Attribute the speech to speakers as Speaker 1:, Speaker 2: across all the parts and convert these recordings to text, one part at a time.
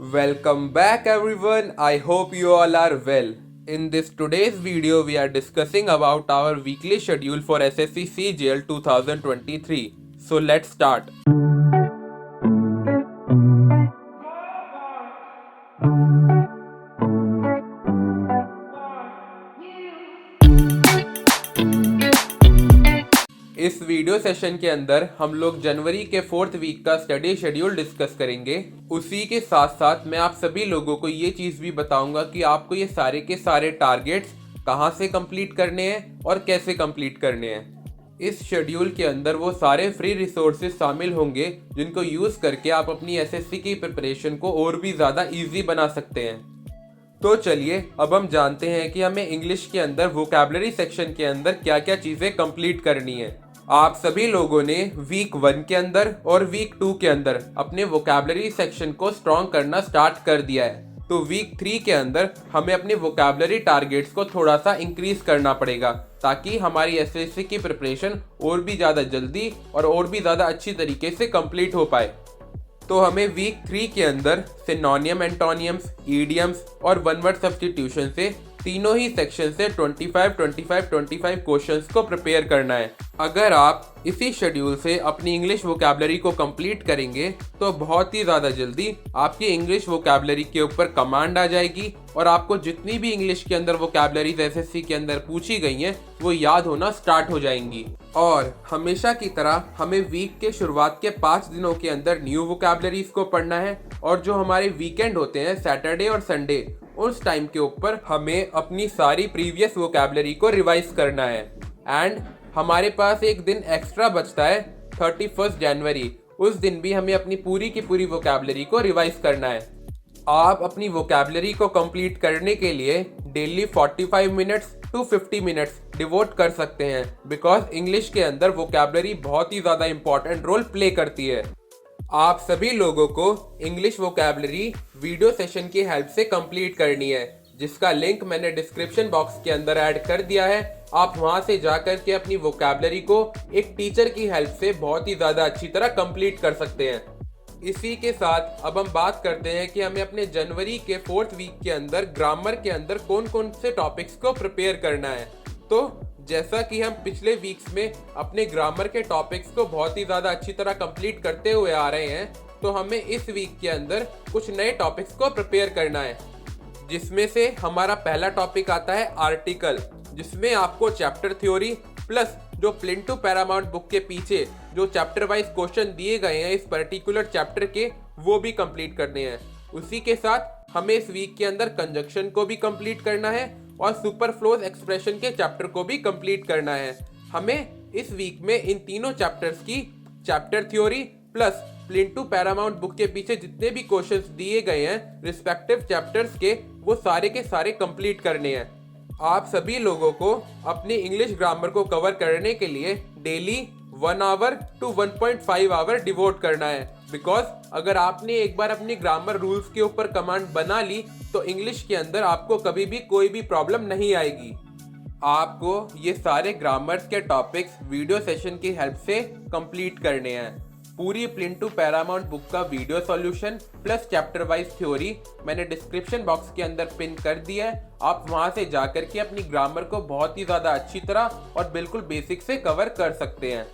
Speaker 1: Welcome back everyone. I hope you all are well. In this today's video we are discussing about our weekly schedule for SSC CGL 2023. So let's start. इस video session के अंदर हम लोग जनवरी के 4th week का study schedule discuss करेंगे। उसी के साथ साथ मैं आप सभी लोगों को ये चीज़ भी बताऊंगा कि आपको ये सारे के सारे टारगेट्स कहाँ से कंप्लीट करने हैं और कैसे कंप्लीट करने हैं। इस शेड्यूल के अंदर वो सारे फ्री रिसोर्सेज शामिल होंगे जिनको यूज़ करके आप अपनी एसएससी की प्रिपरेशन को और भी ज़्यादा ईजी बना सकते हैं। तो चलिए अब हम जानते हैं कि हमें इंग्लिश के अंदर वोकैबुलरी सेक्शन के अंदर क्या क्या चीज़ें कंप्लीट करनी है। आप सभी लोगों ने वीक 1 के अंदर और वीक 2 के अंदर अपने वोकैबुलरी सेक्शन को स्ट्रॉन्ग करना स्टार्ट कर दिया है। तो वीक 3 के अंदर हमें अपने वोकैबुलरी टारगेट्स को थोड़ा सा इंक्रीज करना पड़ेगा ताकि हमारी एसएससी की प्रिपरेशन और भी ज़्यादा जल्दी और भी ज़्यादा अच्छी तरीके से कंप्लीट हो पाए। तो हमें वीक 3 के अंदर सिनोनियम, एंटोनियम्स, ईडियम्स और वन वर्ड सब्स्टिट्यूशन से तीनों ही सेक्शन से 25 क्वेश्चंस को प्रिपेयर करना है। अगर आप इसी शेड्यूल से अपनी इंग्लिश वोकैबुलरी को कंप्लीट करेंगे तो बहुत ही ज़्यादा जल्दी आपकी इंग्लिश वोकैबुलरी के ऊपर कमांड आ जाएगी और आपको जितनी भी इंग्लिश के अंदर वोकैबुलरीज एसएससी के अंदर पूछी गई हैं वो याद होना स्टार्ट हो जाएंगी। और हमेशा की तरह हमें वीक के शुरुआत के 5 दिनों के अंदर न्यू वोकैबुलरीज को पढ़ना है और जो हमारे वीकेंड होते हैं सैटरडे और संडे उस टाइम के ऊपर हमें अपनी सारी प्रीवियस वोकैबुलरी को रिवाइज करना है। एंड हमारे पास एक दिन एक्स्ट्रा बचता है 31 जनवरी। उस दिन भी हमें अपनी पूरी की पूरी वोकैबुलरी को रिवाइज करना है। आप अपनी वोकैबुलरी को कंप्लीट करने के लिए daily 45 minutes to 50 minutes devote कर सकते हैं बिकॉज इंग्लिश के अंदर वोकैबुलरी बहुत ही ज़्यादा इंपॉर्टेंट रोल प्ले करती है। आप सभी लोगों को इंग्लिश वोकैबुलरी वीडियो सेशन की हेल्प से कंप्लीट करनी है जिसका लिंक मैंने डिस्क्रिप्शन बॉक्स के अंदर ऐड कर दिया है। आप वहां से जाकर के अपनी वोकैबुलरी को एक टीचर की हेल्प से बहुत ही ज़्यादा अच्छी तरह कंप्लीट कर सकते हैं। इसी के साथ अब हम बात करते हैं कि हमें अपने जनवरी के 4th वीक के अंदर ग्रामर के अंदर कौन कौन से टॉपिक्स को प्रिपेयर करना है। तो जैसा कि हम पिछले वीक्स में अपने ग्रामर के टॉपिक्स को बहुत ही ज़्यादा अच्छी तरह कंप्लीट करते हुए आ रहे हैं तो हमें इस वीक के अंदर कुछ नए टॉपिक्स को प्रिपेयर करना है जिसमें से हमारा पहला टॉपिक आता है आर्टिकल, जिसमें आपको चैप्टर थ्योरी प्लस जो प्लिंट टू पैरामाउंट बुक के पीछे जो चैप्टर वाइज क्वेश्चन दिए गए हैं इस पर्टिकुलर चैप्टर के वो भी कंप्लीट करने हैं। उसी के साथ हमें इस वीक के अंदर कंजक्शन को भी कंप्लीट करना है और सुपरफ्लोज एक्सप्रेशन के चैप्टर को भी कंप्लीट करना है। हमें इस वीक में इन तीनों चैप्टर्स की chapter theory plus print to Paramount book के पीछे जितने भी क्वेश्चंस दिए गए हैं रिस्पेक्टिव चैप्टर्स के वो सारे के सारे कंप्लीट करने हैं। आप सभी लोगों को अपनी इंग्लिश ग्रामर को कवर करने के लिए daily 1 hour to 1.5 hour devote करना है बिकॉज अगर आपने एक बार अपनी ग्रामर रूल्स के ऊपर कमांड बना ली तो इंग्लिश के अंदर आपको कभी भी कोई भी प्रॉब्लम नहीं आएगी। आपको ये सारे ग्रामर्स के टॉपिक्स वीडियो सेशन की हेल्प से कंप्लीट करने हैं। पूरी प्लिंट टू पैरामाउंट बुक का video solution plus chapter wise theory मैंने डिस्क्रिप्शन बॉक्स के अंदर पिन कर दिया है। आप वहां से जाकर के अपनी ग्रामर को बहुत ही ज़्यादा अच्छी तरह और बिल्कुल बेसिक से कवर कर सकते हैं।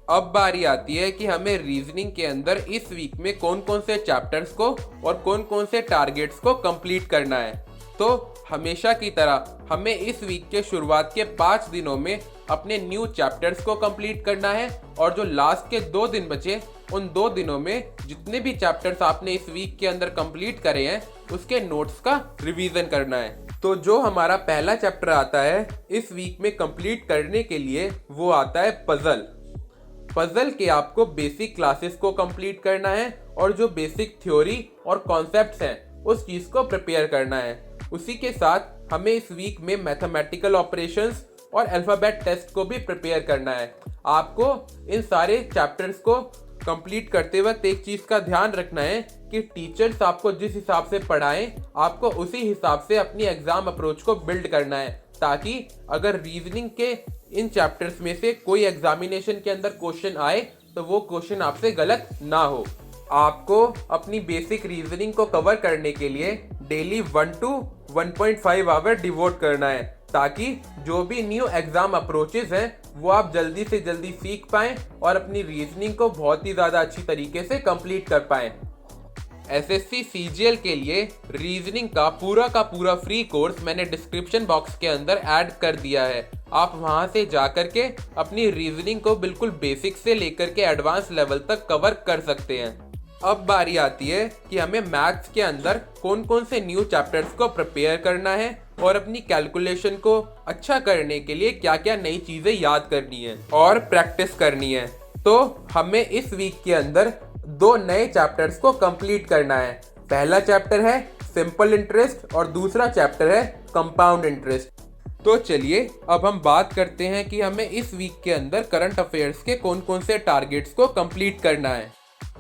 Speaker 1: अब बारी आती है कि हमें रीजनिंग के अंदर इस वीक में कौन कौन से चैप्टर्स को और कौन कौन से टारगेट्स को कंप्लीट करना है। तो हमेशा की तरह हमें इस वीक के शुरुआत के 5 दिनों में अपने न्यू चैप्टर्स को कंप्लीट करना है और जो लास्ट के 2 दिन बचे उन 2 दिनों में जितने भी चैप्टर्स आपने इस वीक के अंदर कंप्लीट करे हैं उसके नोट्स का रिवीजन करना है। तो जो हमारा पहला चैप्टर आता है इस वीक में कंप्लीट करने के लिए वो आता है पजल के आपको बेसिक क्लासेस को कंप्लीट करना है और जो बेसिक थ्योरी और कॉन्सेप्ट्स हैं उस चीज़ को प्रिपेयर करना है। उसी के साथ हमें इस वीक में मैथमेटिकल ऑपरेशंस और अल्फ़ाबेट टेस्ट को भी प्रिपेयर करना है। आपको इन सारे चैप्टर्स को कंप्लीट करते वक्त एक चीज़ का ध्यान रखना है कि टीचर्स आपको जिस हिसाब से पढ़ाएं आपको उसी हिसाब से अपनी एग्ज़ाम अप्रोच को बिल्ड करना है ताकि अगर रीजनिंग के इन चैप्टर्स में से कोई एग्जामिनेशन के अंदर क्वेश्चन आए तो वो क्वेश्चन आपसे गलत ना हो। आपको अपनी बेसिक रीजनिंग को कवर करने के लिए डेली 1 to 1.5 आवर डिवोट करना है, ताकि जो भी न्यू एग्जाम अप्रोचेस हैं वो आप जल्दी से जल्दी सीख पाएं और अपनी रीजनिंग को बहुत ही ज़्यादा अच्छी तरीके से कंप्लीट कर पाएं। एसएससी सीजीएल के लिए रीजनिंग का पूरा फ्री कोर्स मैंने डिस्क्रिप्शन बॉक्स के अंदर ऐड कर दिया है। आप वहां से जाकर के अपनी रीजनिंग को बिल्कुल बेसिक से लेकर के एडवांस लेवल तक कवर कर सकते हैं। अब बारी आती है कि हमें मैथ्स के अंदर कौन कौन से न्यू चैप्टर्स को प्रिपेयर करना है और अपनी कैलकुलेशन को अच्छा करने के लिए क्या क्या नई चीज़ें याद करनी है और प्रैक्टिस करनी है। तो हमें इस वीक के अंदर 2 नए चैप्टर्स को कंप्लीट करना है। पहला चैप्टर है सिंपल इंटरेस्ट और दूसरा चैप्टर है कंपाउंड इंटरेस्ट। तो चलिए अब हम बात करते हैं कि हमें इस वीक के अंदर करंट अफेयर्स के कौन कौन से टारगेट्स को कंप्लीट करना है।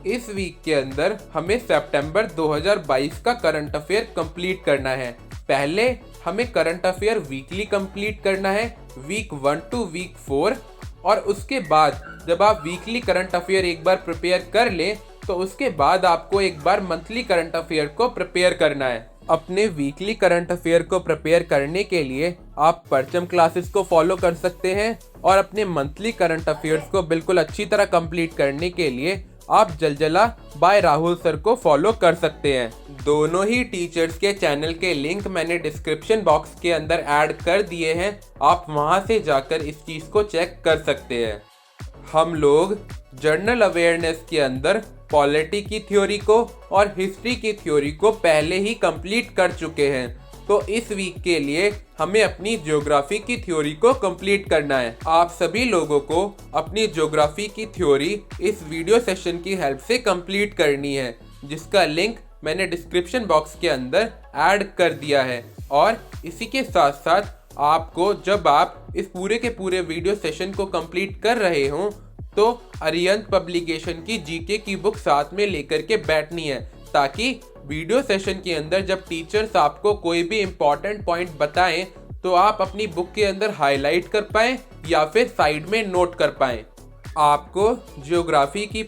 Speaker 1: इस वीक के अंदर हमें सितंबर 2022 का करंट अफेयर कंप्लीट करना है। पहले हमें करंट अफेयर वीकली कंप्लीट करना है, वीक 1 to वीक 4, और उसके बाद जब आप वीकली करंट अफेयर एक बार प्रिपेयर कर लें तो उसके बाद आपको एक बार मंथली करंट अफेयर को प्रिपेयर करना है। अपने वीकली करंट अफेयर को प्रिपेयर करने के लिए आप परचम क्लासेस को फॉलो कर सकते हैं और अपने मंथली करंट अफेयर्स को बिल्कुल अच्छी तरह कंप्लीट करने के लिए आप जलजला बाय राहुल सर को फॉलो कर सकते हैं। दोनों ही टीचर्स के चैनल के लिंक मैंने डिस्क्रिप्शन बॉक्स के अंदर ऐड कर दिए हैं, आप वहां से जाकर इस चीज़ को चेक कर सकते हैं। हम लोग जनरल अवेयरनेस के अंदर पॉलिटी की थ्योरी को और हिस्ट्री की थ्योरी को पहले ही कंप्लीट कर चुके हैं, तो इस वीक के लिए हमें अपनी ज्योग्राफी की थ्योरी को कंप्लीट करना है। आप सभी लोगों को अपनी ज्योग्राफी की थ्योरी इस वीडियो सेशन की हेल्प से कंप्लीट करनी है, जिसका लिंक मैंने डिस्क्रिप्शन बॉक्स के अंदर ऐड कर दिया है। और इसी के साथ साथ आपको जब आप इस पूरे के पूरे वीडियो सेशन को कंप्लीट कर रहे हों तो अरिहंत पब्लिकेशन की जीके की बुक साथ में लेकर के बैठनी है, ताकि वीडियो सेशन के अंदर जब टीचर्स आपको कोई भी इम्पॉर्टेंट पॉइंट बताएं तो आप अपनी बुक के अंदर हाईलाइट कर पाएं या फिर साइड में नोट कर पाएं। आपको ज्योग्राफी की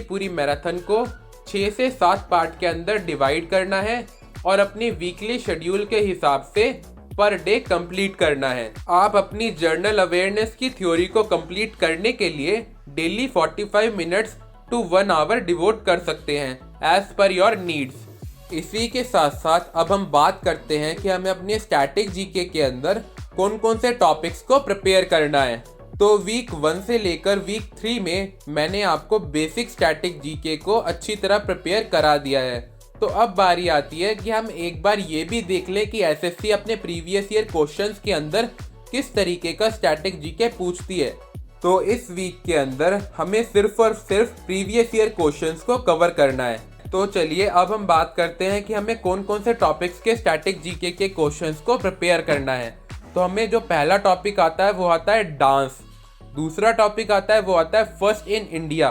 Speaker 1: पूरी मैराथन को 6 से 7 पार्ट के अंदर डिवाइड करना है और अपनी वीकली शेड्यूल के हिसाब से पर डे कंप्लीट करना है। आप अपनी जर्नल अवेयरनेस की थ्योरी को कंप्लीट करने के लिए daily 45 minutes to 1 hour devote कर सकते हैं एज पर योर नीड्स। इसी के साथ साथ अब हम बात करते हैं कि हमें अपने स्टैटिक जीके के अंदर कौन कौन से टॉपिक्स को प्रिपेयर करना है। तो वीक 1 से लेकर वीक 3 में मैंने आपको बेसिक स्टैटिक जीके को अच्छी तरह प्रिपेयर करा दिया है। तो अब बारी आती है कि हम एक बार ये भी देख लें कि एसएससी अपने प्रीवियस ईयर क्वेश्चंस के अंदर किस तरीके का स्टैटिक जीके पूछती है। तो इस वीक के अंदर हमें सिर्फ और सिर्फ प्रीवियस ईयर क्वेश्चंस को कवर करना है। तो चलिए अब हम बात करते हैं कि हमें कौन कौन से टॉपिक्स के स्टैटिक जीके के क्वेश्चंस को प्रिपेयर करना है। तो हमें जो पहला टॉपिक आता है वो आता है डांस, दूसरा टॉपिक आता है वो आता है फर्स्ट इन इंडिया,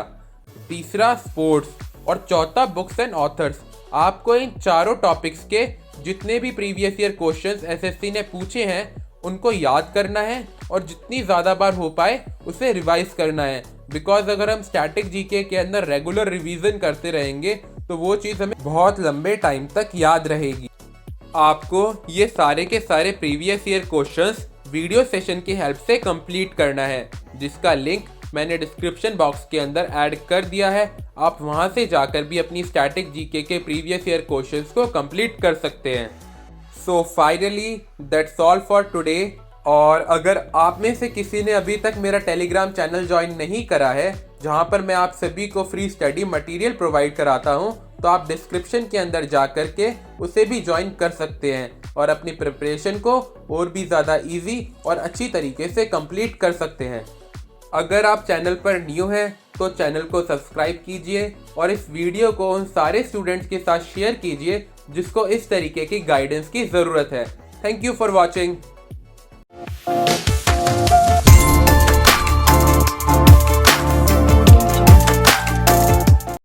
Speaker 1: तीसरा स्पोर्ट्स और चौथा बुक्स एंड ऑथर्स। आपको इन चारों टॉपिक्स के जितने भी प्रीवियस ईयर क्वेश्चंस एसएससी ने पूछे हैं उनको याद करना है और जितनी ज़्यादा बार हो पाए उसे रिवाइज करना है। बिकॉज अगर हम स्टैटिक जीके के अंदर रेगुलर रिवीजन करते रहेंगे तो वो चीज़ हमें बहुत लंबे टाइम तक याद रहेगी। आपको ये सारे के सारे previous year questions video session की हेल्प से कंप्लीट करना है, जिसका लिंक मैंने डिस्क्रिप्शन बॉक्स के अंदर ऐड कर दिया है। आप वहां से जाकर भी अपनी स्टैटिक जीके के प्रीवियस ईयर क्वेश्चंस को कंप्लीट कर सकते हैं। So finally that's all for today. और अगर आप में से किसी ने अभी तक मेरा टेलीग्राम चैनल ज्वाइन नहीं करा है, जहां पर मैं आप सभी को फ्री स्टडी मटेरियल प्रोवाइड कराता हूं, तो आप डिस्क्रिप्शन के अंदर जा कर के उसे भी ज्वाइन कर सकते हैं और अपनी प्रिपरेशन को और भी ज़्यादा इजी और अच्छी तरीके से कंप्लीट कर सकते हैं। अगर आप चैनल पर न्यू हैं तो चैनल को सब्सक्राइब कीजिए और इस वीडियो को उन सारे स्टूडेंट्स के साथ शेयर कीजिए जिसको इस तरीके की गाइडेंस की ज़रूरत है। Thank you for watching.